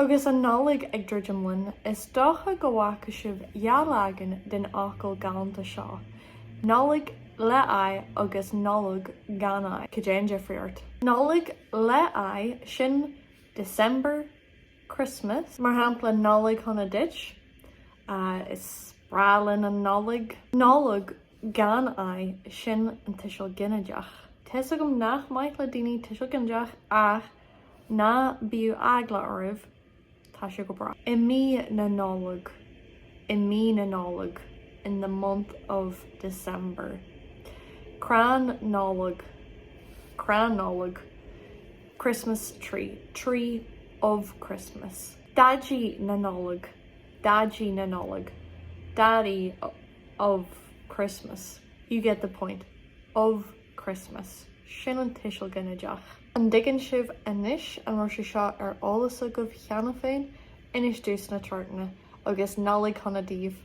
Agus an NOLLAG ag Drudgemlin is dócha go bhhaca sibh dhealagan den acail galanta seo. NOLLAG le ai agus NOLLAG gan ai Gaeilge friart. NOLLAG le ai sin December, Christmas, mar hampla NOLLAG honna ditch. Is bralin an NOLLAG. NOLLAG gan ai sin an tisiil ginnedeach. Tesa gom nach maith le daoine tisiil ginnedeach ach na bíú agla oribh tá sé go bra. I mí na NOLLAG. In the month of December. Cran NOLLAG. Christmas tree. Tree of Christmas. Dadgy na NOLLAG. Daddy of Christmas. You get the point. Of Christmas. Sin an tisiil ginnedeach. An diggin sibh inis an mar sé seo ar álas a go bhcheanna féin inis dús na tuirtna agus NOLLAG chuna díobh